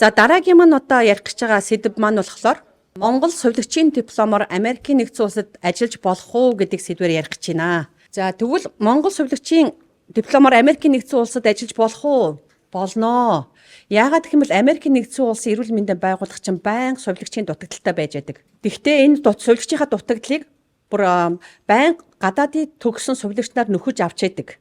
За дараагийн маань одоо ярих гэж байгаа сэдв маань болохоор Монгол сувилагчийн дипломоор Америкийн нэгдсэн улсад ажиллаж болох уу гэдэг сэдвээр ярих гэж байна. За тэгвэл Монгол сувилагчийн дипломоор Америкийн нэгдсэн улсад ажиллаж болох уу? Болно. Яагаад гэх юм бол Америкийн нэгдсэн улсын эрүүл мэндийн байгууллага чинь байнга сувилагчийн дутагдaltaй байж байдаг. Гэхдээ энэ сувилагчийнхаа дутагдлыг бүр байнга гадаадын төгссөн сувилагчнаар нөхөж авч яадаг.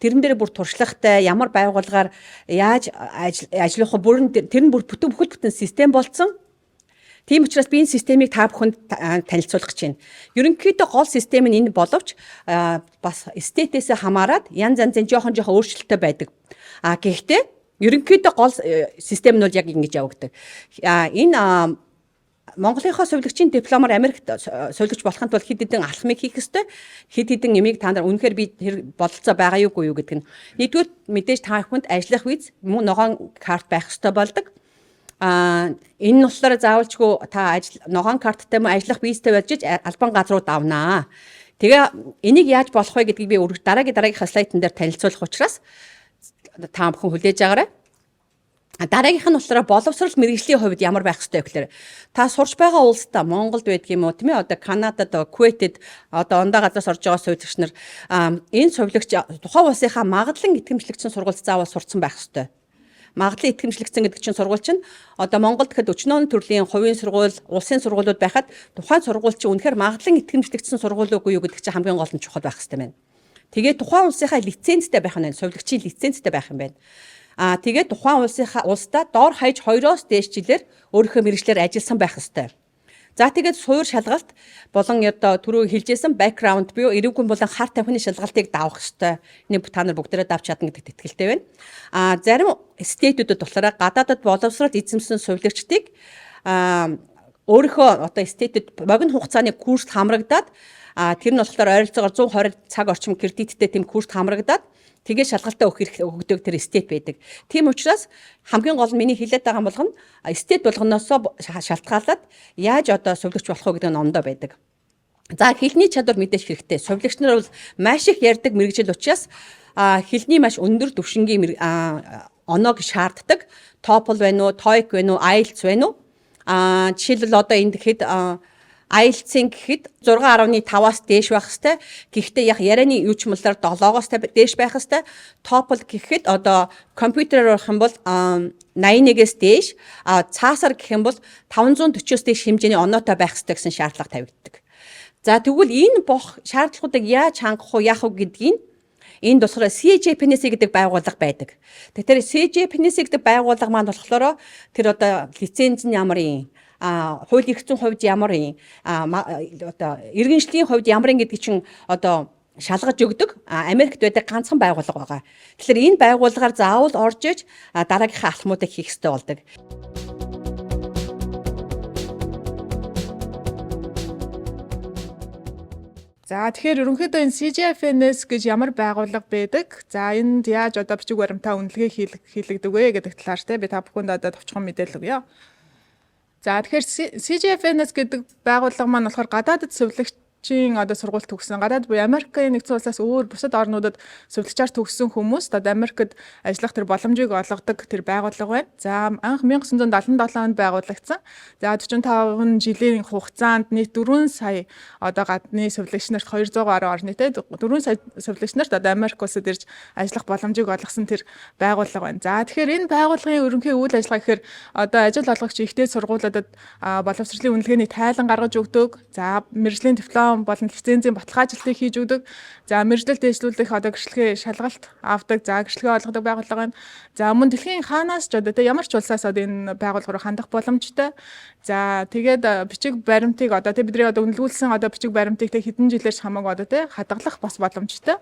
Тэрэн дээр бүр туршлагатай ямар байгууллагаар яаж ажиллах вэ? Тэр нь бүр бүхэн систем болцсон. Тийм учраас би энэ системийг та бүхэнд танилцуулах гэж байна. Ерөнхийдөө гол систем нь энэ боловч бас статусээс хамаарат янз янзын жоохон өөрчлөлттэй байдаг. Гэхдээ ерөнхийдөө гол систем нь бол яг ингэж явагддаг. Энэ Монголынхоо сувилагчийн дипломоор Америкт сувилагч болохын тулд хэд хэдэн алхмыг хийх ёстой. Хэд хэдэн нэмийг та нар үнэхээр би тэр бололцоо байгаа юугүй юу гэдэг нь. Нэгдүгээр мэдээж та бүхэнд ажиллах үез мөн ногоон карт байх ёстой болдог. Энэ нь болохоор заавалчгүй та ногоон карттай мөн ажиллах визтэй байж албан газрууд авнаа. Тэгээ энийг яаж болох вэ гэдгийг би дараагийнхаа слайдн дээр танилцуулах учраас та бүхэн хүлээж аваарай. Дараагийнх нь болохоор боловсрол мэргэжлийн хувьд ямар байх ёстой вэ гэхээр та сурч байгаа улсдаа Монголд байдаг юм уу тийм ээ одоо Канадад, Кувейтэд одоо ондоо газраас орж байгаа сувилагч нар энэ сувилагч тухайн улсынхаа магадлан итгэмжлэгдсэн сургуульд заавал сурцсан байх ёстой. Магадлан итгэмжлэгдсэн гэдэг чинь сургууль чинь одоо Монголд гэхэд 40 төрлийн хувийн сургууль, улсын сургуулиуд байхад тухайн сургууль чинь үнэхээр магадлан итгэмжлэгдсэн сургууль үгүй юу гэдэг чинь хамгийн гол нь чухал байх ёстой байна. Тэгээ тухайн улсынхаа лицензтэй байх нь сувилагчийн лицензтэй байх юм байна. Тэгээд тухайн улсдаа доор хаяж 2-оос дээш жилээр өөрийнхөө мэргэжлэр ажилласан байх ёстой. За тэгээд суур шалгалт болон одоо түрүү хэлжсэн бэкграунд буюу эрүүгийн болон хар тамхины шалгалтыг давах ёстой. Энийг та нар бүгдээрээ давж чадна гэдэгт итгэлтэй байна. Зарим стейтүүдэд болохоор гадаадад боловсрол эзэмсэн сувилагчдыг өөрийнхөө одоо стейтэд богино хугацааны курст хамрагдаад тэр нь болохоор ойролцоогоор 120 цаг орчим кредиттэй тэм курст хамрагдаад тэгээ шалгалтаа өгдөг тэр стейт байдаг. Тийм учраас хамгийн гол нь миний хэлээд байгаа юм болгоно стейт болгоноосоо шалтгаалаад яаж одоо сувилагч болох вэ гэдэг нь ондоо байдаг. За хэлний чадвар мэдээж хэрэгтэй. Сувилагч нар бол маш их ярьдаг мэргэжил учраас хэлний маш өндөр түвшингийн оноог шаарддаг. TOEFL байна уу, TOEIC байна уу, IELTS байна уу? Жишээлбэл одоо энд гэхэд IELTS-ийн гэхэд 6.5-аас дээш байх хэвээр. Гэхдээ яг ярианы юучмалаар 7-оос дээш байх хэвээр. TOEFL гэхэд одоо компьютероор орох юм бол 81-ээс дээш, цаасаар гэх юм бол 540-оос дээш хэмжээний оноотой байх хэвээр гэсэн шаардлага тавигддаг. За тэгвэл энэ шаардлагуудыг яаж хангах уу, яах вэ гэдгийг энд болохоор CJPNC гэдэг байгууллага байдаг. Тэгэхээр CJPNC гэдэг байгууллага маань болохоор тэр одоо лиценз нь ямар юм, хууль эрх зүйн хувьд ямар юм, одоо иргэншлийн хувьд ямар юм гэдгийг чинь одоо шалгаж өгдөг Америкт байдаг ганцхан байгууллага байгаа. Тэгэхээр энэ байгууллагаар заавал орж иж дараагийнхаа алхмуудыг хийх ёстой болдог. За тэгэхээр ерөнхийдөө энэ CJFNS гэж ямар байгууллага байдаг? За энд яаж одоо бичиг баримтаа үнэлгээ хийлэгдэг вэ гэдэг талаар би та бүхэнд одоо товчхон мэдээлэл өгье. За тэгэхээр CJFNS гэдэг байгууллага маань болохоор гадаадд сувилагчийн одоо сургууль төгссөн гадаад буюу Америкийн нэгдсэн улсаас өөр бусад орнуудад сувилагчаар төгссөн хүмүүс одоо Америкт ажиллах тэр боломжийг олгодог тэр байгууллага байна. За анх 1977 онд байгуулагдсан. За 45 жилийн хугацаанд нийт 4 сая одоо гадны сувилагч нарт 200 гаруй орны те 4 сая сувилагч нарт одоо Америк улсад ирж ажиллах боломжийг олгосон тэр байгууллага байна. За тэгэхээр энэ байгууллагын ерөнхий үйл ажиллагаа гэхээр одоо ажил олгогч ихтэй сургуулиудад боловсролын үнэлгээний тайлан гаргаж өгдөг. За мэргэжлийн диплом болон лицензийн баталгаажлалтыг хийж өгдөг. За мэргэжлэлд дэвшлүүлэх одоо гэрчлэгээ шалгалт авдаг. За гэрчлэгээ олгодог байгууллага байна. За мөн дэлхийн хаанаас ч одоо ямар ч улсаас одоо энэ байгууллага руу хандах боломжтой. За тэгээд бичиг баримтыг одоо бидний одоо үнэлгүүлсэн одоо бичиг баримтыг хэдэн жилээр хамаагүй одоо хадгалах бас боломжтой.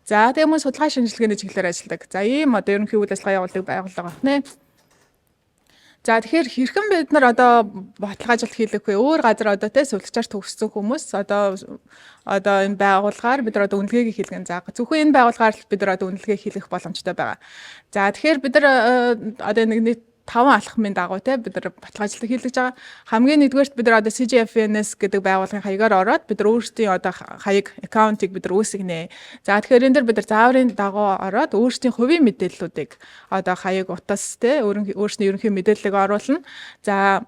За тэгээд мөн судалгаа шинжилгээний чиглэлээр ажилладаг. За ийм одоо ерөнхий үйл ажиллагаа явуулдаг байгууллага байна. За тэгэхээр хэрхэн бид нар одоо баталгаажуулалт хийлгэх вэ? Өөр газар одоо сувилагчаар төгссөн хүмүүс одоо энэ байгууллагаар бид нар одоо үнэлгээг хийлгэн. За зөвхөн энэ байгууллагаар бид нар одоо үнэлгээ хийлгэх боломжтой байгаа. За тэгэхээр бид нар одоо нэг 5 алхмын дагуу те бид нар баталгаачлалт хийлгэж байгаа. Хамгийн нэгдүгээрт бид нар одоо CGFNS гэдэг байгууллагын хаягаар ороод бид нар өөрсдийн одоо хаяг аккаунтыг бид нар үүсгэнэ. За тэгэхээр энэ дэр бид нар зааврын дагуу ороод өөрсдийн хувийн мэдээллүүдийг одоо хаяг утас те өөрсдийн ерөнхий мэдээллийг оруулна. За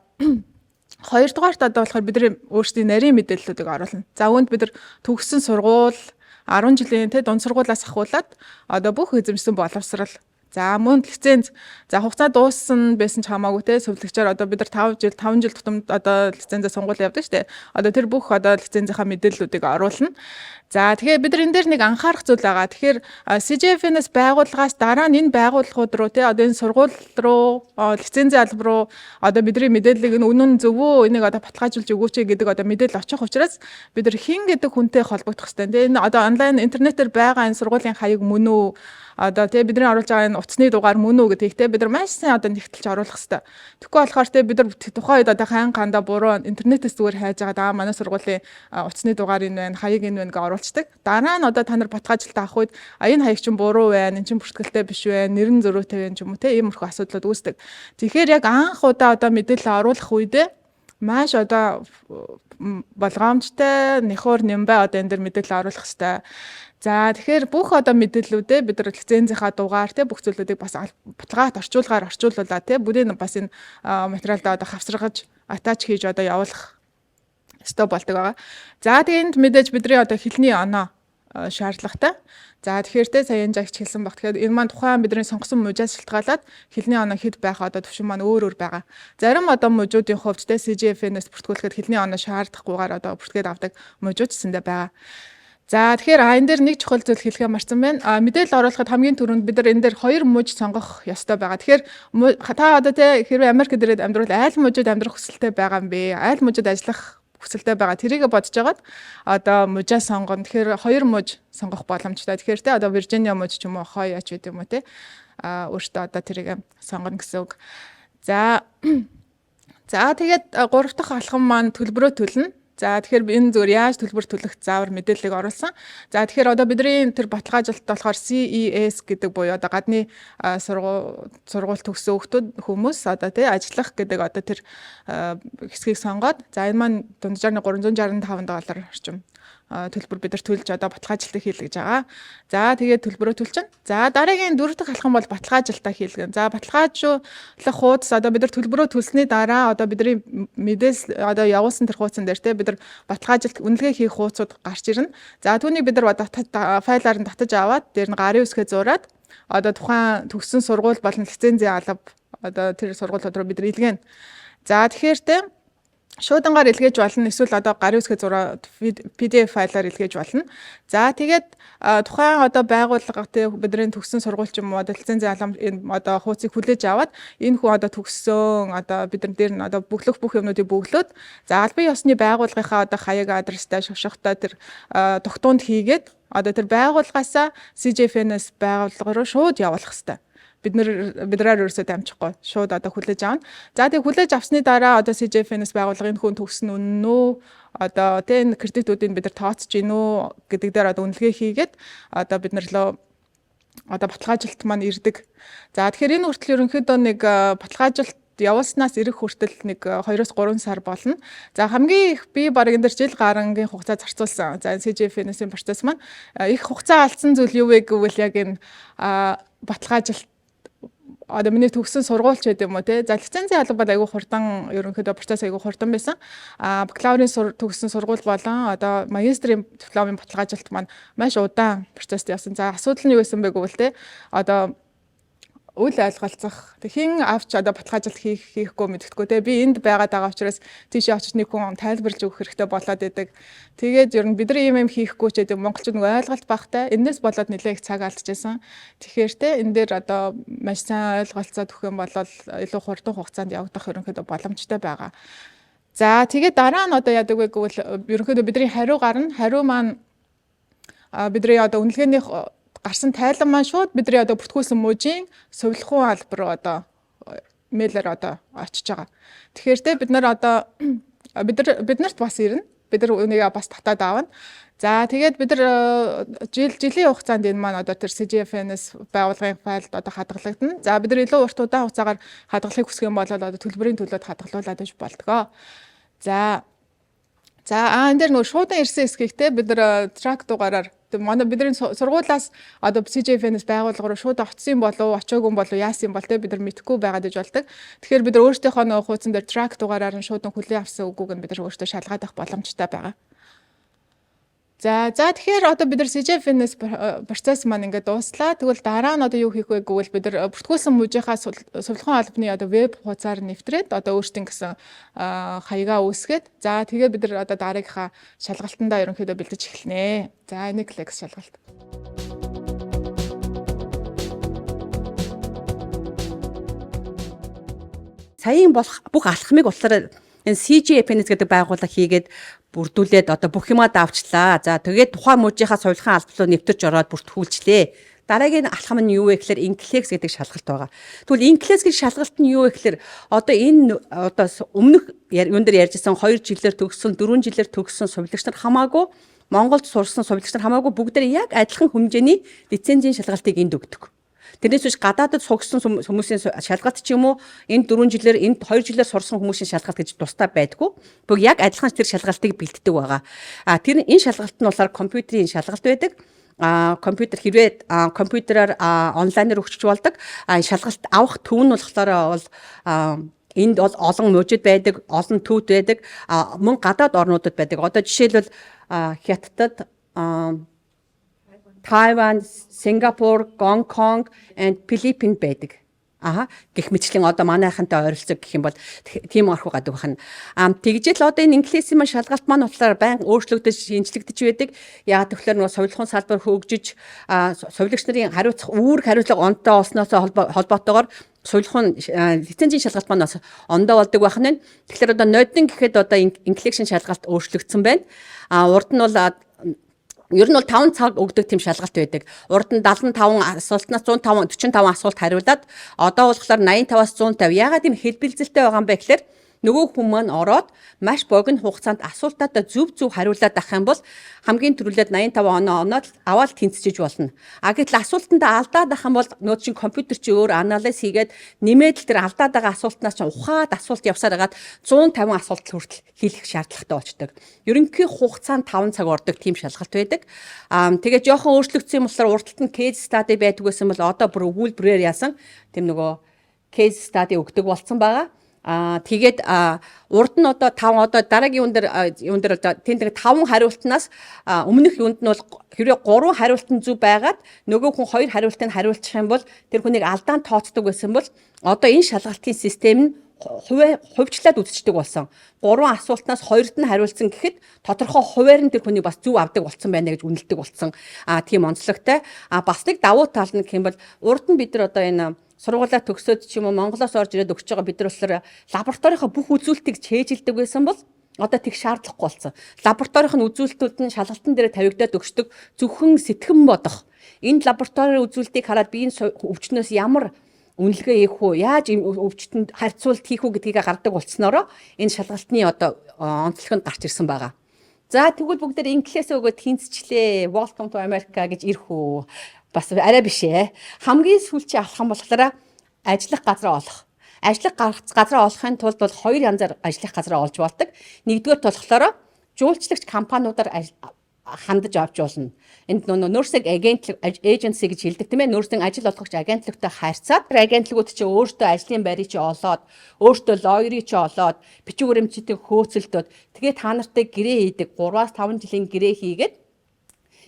хоёрдугаарт одоо болохоор бидний өөрсдийн нарийн мэдээллүүдийг оруулна. За үүнд бид нар төгссөн сургууль 10 жилийн дунд сургуулиас ахуулаад одоо бүх эзэмшсэн боловсрал. За мөн лиценз. За хугацаа дууссан байсан ч хамаагүй те сувлагчаар одоо бид нар 5 жил тутамд одоо лицензээ сонгуул явдаг шүү дээ. Одоо тэр бүх одоо лицензийнхаа мэдээллүүдийг оруулна. За тэгэхээр бид нар энэ дээр нэг анхаарах зүйл байгаа. Тэгэхээр CGFNS байгууллагаас дараа нь энэ байгууллагууд руу те одоо энэ сургууль руу лицензийн алба руу одоо бидний мэдээллийг нь үнэн зөв үү энийг одоо баталгаажуулж өгөөч гэдэг одоо мэдээлэл очих учраас бид нар хин гэдэг хүнтэй холбогдох хэрэгтэй. Тэгээ энэ одоо онлайн интернетээр байгаа энэ сургуулийн хаяг мөн үү? Одоо тий бидний оруулж байгаа энэ утасны дугаар мөн үү гэдгийг те бид нар маш сайн одоо нэгтэлж оруулах хэрэгтэй. Тэгэхгүй болохоор те бид нар тухайн үед одоо ханганда буруу интернетээс зүгээр хайж байгаа манай сургуулийн утасны дугаар энэ байна, хаяг энэ байна гэж оруулцдаг. Дараа нь одоо та нар баталгаажилт авах үед энэ хаяг чинь буруу байна, энэ чинь бүртгэлтэй биш байна, нэрэн зөрүүтэй байна ч юм уу те ийм их асуудлууд үүсдэг. Тэгэхээр яг анх удаа одоо мэдээлэл оруулах үедээ маш одоо болгоомжтой нэхөр нэмбай одоо энэ дэр мэдээлэл оруулах хэрэгтэй. За тэгэхээр бүх одоо мэдээллүүдээ бид нар лицензийнхаа дугаар те бүх зүйлүүдийг бас баталгаат орчуулуулаад те бүрийн бас энэ материалдаа одоо хавсаргаж атач хийж одоо явуулах ёстой болдог байгаа. За тэгээд энд мэдээж бидний одоо хэлний оноо шаардлагатай. За тэгэхээр те сая энэ жагч хэлсэн баг. Тэгэхээр энэ маань тухайн бидний сонгосон мужаас шалтгаалаад хэлний оноо хэд байх одоо төвшин маань өөр байгаа. Зарим одоо мужуудын хувьд те CGFNS бүртгүүлэхэд хэлний оноо шаардахгүйгээр одоо бүртгээд авдаг мужууд зөндөө байгаа. За тэгэхээр энэ дээр нэг чухал зүйл хэлхээ марцсан байна. Мэдээлэл оруулахад хамгийн түрүүнд бид нар энэ дээр 2 мужи сонгох ёстой байгаа. Тэгэхээр та одоо те хэрвээ Америкт ирээд амьдрал айл мужид амьдрах хүсэлтэй байгаа юм бэ? Айл мужид ажиллах хүсэлтэй байгаа. Тэрийг бодож агаад одоо мужаа сонгоно. Тэгэхээр 2 мужи сонгох боломжтой. Тэгэхээр те одоо Virginia мужи ч юм уу хойяч гэдэг юм уу те. Өөртөө одоо тэрийг сонгоно гэсэн үг. За тэгээд 3 дахь алхам маань төлбөрөө төлнө. За тэгэхээр энэ зүгээр яаж төлбөр төлөх заавар мэдээллийг оруулсан. За тэгэхээр одоо бидний тэр баталгаажилт болохоор CES гэдэг буюу одоо гадны сургууль төгссөн хүмүүс одоо тий ажиллах гэдэг одоо тэр хэсгийг сонгоод за энэ маань дунджаар $365 орчим төлбөр бид нар төлж одоо баталгаажилтыг хийлгэж байгаа. За тэгээд төлбөрөө төлчихнэ. За дараагийн 4 дахь алхам бол баталгаажилтаа хийлгэн. За баталгаажуулах хуудас одоо бид нар төлбөрөө төлсөний дараа одоо бидний мэдээс одоо явуулсан тэр хуудсан дээр те бид нар баталгаажилт үнэлгээ хийх хуудсууд гарч ирнэ. За түүнийг бид нар файлаар нь татаж аваад дээр нь гарын үсгээ зураад одоо тухайн төгссөн сургууль болон лицензийн алба одоо тэр сургуулиуд руу бид нар илгээнэ. За тэгэхээр те шуудангаар илгээж болно. Эсвэл одоо гарын үсгээ зураад PDF файлаар илгээж болно. За тэгээд тухайн одоо байгууллага те бидний төгссөн сургууль ч юм уу одоо лицензийн албан энэ одоо хуудсыг хүлээж аваад энэ хүн одоо төгссөн одоо бид нар дээр нь одоо бүх юмнуудыг бөглөөд за албан ёсны байгууллагынхаа одоо хаяг адрестай шавшихтай тэр тогтоонд хийгээд одоо тэр байгууллагаасаа CGFNS байгууллага руу шууд явуулах хэрэгтэй. Бидрээр ерөөсөө дамжихгүй шууд одоо хүлээж авна. За тэг хүлээж авсны дараа одоо CGFNS байгууллагын хүн төгсөн үнэн үү? Одоо тэ кредитүүдийг бид нар тооцож гин үү гэдэг дээр одоо үнэлгээ хийгээд одоо бид нар лөө одоо баталгаажилт маань ирдэг. За тэгэхээр энэ хүртэл ерөнхийдөө нэг баталгаажилт явуулснаас ирэх хүртэл нэг 2-3 сар болно. За хамгийн их би баг энэ дэр жил гарангийн хугацаа зарцуулсан. За CGFNS-ийн процесс маань их хугацаа алдсан зүйл юу вэ гэвэл яг энэ баталгаажилт одоо миний төгссөн сургуульч байд юм уу те. За лицензийн алба бол айгүй хурдан ерөнхийдөө процесс айгүй хурдан байсан. Бакалаврын төгссөн сургууль болон одоо магистрийн дипломын баталгаажилт маань маш удаан процесс явсан. За асуудал нь юу байсан бэ гэвэл те одоо үл ойлголцох. Хин авч одоо баталгаажилт хийхгүй мэддэхгүй те. Би энд байгаад байгаа учраас тийшээ очиж нэг хүн тайлбарлаж өгөх хэрэгтэй болоод идэг. Тэгээд ер нь бид нар юм хийхгүй ч гэдэг монголчууд нэг ойлголт багтай. Энэс болоод нэлээд их цаг алдчихсан. Тэгэхээр те энэ дээр одоо маш сайн ойлголцоод өгөх юм бол илүү хурдан хугацаанд явагдах ерөнхийдөө боломжтой байгаа. За тэгээд дараа нь одоо яадаг вэ гэвэл ерөнхийдөө бидний хариу гарна. Хариу маань бидний одоо үнэлгээний гарсан тайлан маань шууд бидний одоо бүртгүүлсэн мужийн сувилахуун алба руу одоо мэйлээр одоо очиж байгаа. Тэгэхээр те бид нар одоо биднэрт бас ирнэ. бид нар үнийг бас татаад аавна. За тэгээд бид нар жилийн хугацаанд энэ маань одоо тэр CGFN-ээс байгууллагын файлд одоо хадгалагдана. За бид нар илүү урт удаан хугацаагаар хадгалахыг хүсэх юм бол одоо төлбөрийн төлөөд хадгалуулаад иж болдгоо. За энэ дээр нөгөө шуудан ирсэн хэсгийгтэй бид нар трак дугаараар манай бидний сургуулиас одоо CGFN-ээс байгууллага руу шууд очсон болов очоогүй болов яасан бол те бид нар мэдэхгүй байгаад иж болдог. Тэгэхээр бид нар өөрсдийнхөө нөгөө хуудсан дээр трак дугаараар нь шуудан хүлээн авсан үгүйг нь бид нар өөрсдөө шалгаад авах боломжтой байгаа. За тэгэхээр одоо бид нар CGFN-ээс процесс маань ингээд дууслаа. Тэгвэл дараа нь одоо юу хийх вэ гэвэл бид нар бүртгүүлсэн мужийнхаа сувилхан албаны одоо веб хуудасаар нэвтрээд одоо өөрсдийн гэсэн хаягаа үүсгээд за тэгээд бид нар одоо дараагийнхаа шалгалтандаа ерөнхийдөө бэлдэж эхэлнэ. За нэг лекс шалгалт. Саяын болох бүх алхмыг болохоор энэ CGFN гэдэг байгууллага хийгээд бүрдүүлээд одоо бүх юмаа давчлаа. За тэгээд тухайн мужийнхаа сувилхан албалуу нэвтэрч ороод бүртгүүлжлээ. Дараагийн алхам нь юу вэ гэхээр Inklexx гэдэг шалгалт байгаа. Тэгвэл Inklexx гэж шалгалт нь юу вэ гэхээр одоо энэ одоо өмнөх юун дээр ярьжсэн 2 жилээр төгссөн, 4 жилээр төгссөн сувилагч нар хамаагүй Монголд сурсан сувилагч нар хамаагүй бүгдээ яг адилхан хэмжээний лицензийн шалгалтыг энд өгдөг. Тэрнээс биш гадаадд сугсан хүмүүсийн шалгалт ч юм уу энэ 4 жилээр энэ 2 жилээр сурсан хүмүүсийн шалгалт гэж тусдаа байдгүй. Бүгд яг адилхан тэр шалгалтыг бэлддэг байгаа. Тэр энэ шалгалт нь болохоор компьютерийн шалгалт байдаг. Компьютер хэрвээ компьютераар онлайнаар өгч болдог. Шалгалт авах төв нь болохоор энд бол олон мужид байдаг, олон төвд байдаг, мөн гадаад орнуудад байдаг. Одоо жишээлбэл Хятадд Тайван, Сингапур, Гонконг and Филиппин байдаг. Гэх мэтчлэн одоо манайхантай ойролцоо гэх юм бол тийм орхуу гадаг байна. Тэгжэл одоо энэ Inklexx маань шалгалт маань болохоор байнга өөрчлөгдөж шинжлэгдэж байдаг. Яг тэгэхээр нөгөө сувилхан салбар хөгжиж сувилагч нарын үүрэг хариуцлага онтой олсноос холбоотойгоор сувилхан лицензийн шалгалт маань бас ондоо болдог байх нь. Тэгэхээр одоо нодин гэхэд одоо Inklexx шалгалт өөрчлөгдсөн байна. Урд нь бол ер нь бол 5 цаг өгдөг тийм шалгалт байдаг. Урд нь 75 асуултнаас 145 асуулт хариулаад одоо болохоор 85-аас 150. Яагаад тийм хэлбэлзэлтэй байгаа юм бэ гэхээр нөгөө хүн маань ороод маш богино хугацаанд асуултуудаа зөв хариулаад авах юм бол хамгийн түрүүлээд 85 оноод аваад тэнцэж болно. Гэтэл асуултандаа алдаад авах юм бол нөгөө чинь компьютер чи өөр анализ хийгээд нэмээд л тэр алдаад байгаа асуултнаас чинь ухаад асуулт явсаар хагаад 150 асуулт хүртэл хийх шаардлагатай болчдөг. Ерөнхий хугацаанд 5 цаг ордог тийм шалгалт байдаг. Тэгээ жоохон өөрчлөгдсөн юм болохоор урталт нь case study байдаг гэсэн бол одоо бүр өгүүлбэрээр яасан тийм нөгөө case study өгдөг болсон байгаа. Тэгээд урд нь одоо 5 одоо дараагийн юун дээр тэнд 5 хариултнаас өмнөх юунд нь бол хэрвээ 3 хариулт нь зөв байгаад нөгөө хүн 2 хариултыг хариулчих юм бол тэр хүнийг алдаан тооцдог байсан бол одоо энэ шалгалтын систем нь хувьчлаад үзчихдэг болсон. 3 асуултнаас 2-т нь хариулсан гэхэд тодорхой хуваар нь тэр хүнийг бас зөв авдаг болсон байна гэж үнэлдэг болсон. Тийм онцлогтой. Бас нэг давуу тал нь гэх юм бол урд нь бид нар одоо энэ сургуулаа төгсөөд ч юм уу Монголоос орж ирээд өгч байгаа бид нар болохоор лабораторийнхаа бүх үзүүлэлтийг чэйжилдэг байсан бол одоо тэг шаардлагагүй болсон. Лабораторийн үзүүлэлтүүд нь шалгалтын дээр тавигдаад өгчдөг зөвхөн сэтгэн бодох. Энэ лабораторийн үзүүлэлтийг хараад биеийн өвчнөөс ямар үнэлгээ хийх үү, яаж өвчтөнд харьцуулт хийх үү гэдгийг гардаг болцноороо энэ шалгалтны одоо онцлогонд гарч ирсэн байгаа. За тэгвэл бүгд Inklexx өгөөд тэнцчлээ. Welcome to America гэж ирэх үү? Бас арай биш ээ. Хамгийн сүүлчийн алхам болохоор ажиллах газраа олох. Ажиллах газраа олохын тулд бол 2 янзаар ажиллах газраа олж болдог. Нэгдүгээр болохоор жуулчлагч компаниудаар хандаж авч болно. Энд nursing agency гэж хэлдэг тийм ээ. Nursing ажил олгогч агентлагтай харьцаад агентлагууд чи өөртөө ажлын байрыг чи олоод, өөртөө лойерыг чи олоод, бичиг баримтчдыг хөөцөлдөөд тэгээд та нартай гэрээ хийдэг 3-5 жилийн гэрээ хийгээд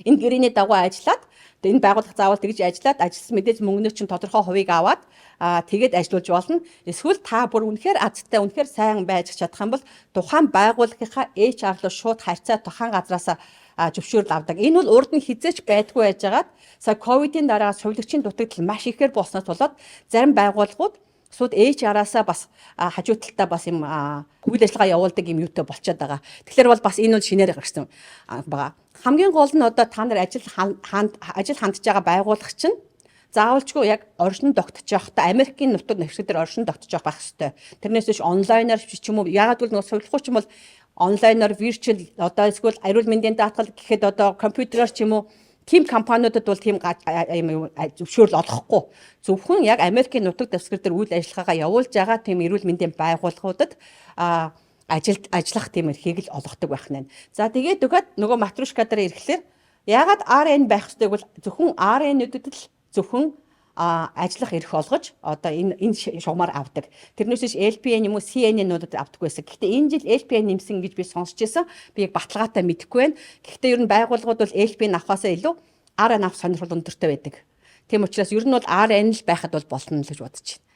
энэ гэрээний дагуу ажиллаад энэ байгууллага заавал тэгж ажиллаад ажилсан мэдээж мөнгнөө чинь тодорхой хувийг аваад тэгээд ажиллаж болно. Эсвэл та бүр үнэхээр азтай, үнэхээр сайн байж чадах юм бол тухайн байгууллагынхаа HR руу шууд харьцаад тухайн газраас зөвшөөрөл авдаг. Энэ бол урд нь хизээч байдгүй байжгаад сая ковидын дараа сувилагчийн дутагдал маш ихээр болсноос болоод зарим байгууллагууд сууд HR-аасаа бас хажуу талдаа бас юм үйл ажиллагаа явуулдаг юм юутай болчиход байгаа. Тэгэхээр бол бас энэ бол шинээр гарсан байгаа. Хамгийн гол нь одоо та нар ажил хандж байгаа байгууллага чинь заавалчгүй яг оршин тогтож явахдаа Америкийн нутаг нэвшиг дээр оршин тогтож явах байх хэрэгтэй. Тэрнээс биш онлайнаар ч юм уу ягаад гэвэл нөгөө сувилахгүй ч юм бол онлайнаар virtual одоо эсвэл ариун мэндийн даатгал гэхэд одоо компьютероор ч юм уу тийм компаниудад бол тийм зөвшөөрөл олохгүй. Зөвхөн яг Америкийн нутаг дэвсгэр дээр үйл ажиллагаагаа явуулж байгаа тийм эрүүл мэндийн байгууллагуудад ажиллах тийм эрхийг л олгодог байх нь. За тэгээд нөгөө матрушка дээр ирэхлээр ягаад RN байх ёстойг бол зөвхөн RN-үдэд л зөвхөн ажиллах эрх олгож одоо энэ шугамар авдаг. Тэрнээс LPN юм уу CNN-уудад авдаг байсан. Гэхдээ энэ жил LPN нэмсэн гэж би сонсч байсан. Би яг баталгаатай мэдэхгүй байна. Гэхдээ ер нь байгууллагууд бол LPN авахаасаа илүү RN авах сонирхол өндөртэй байдаг. Тийм учраас ер нь бол RN л байхад бол болно л гэж бодож байна.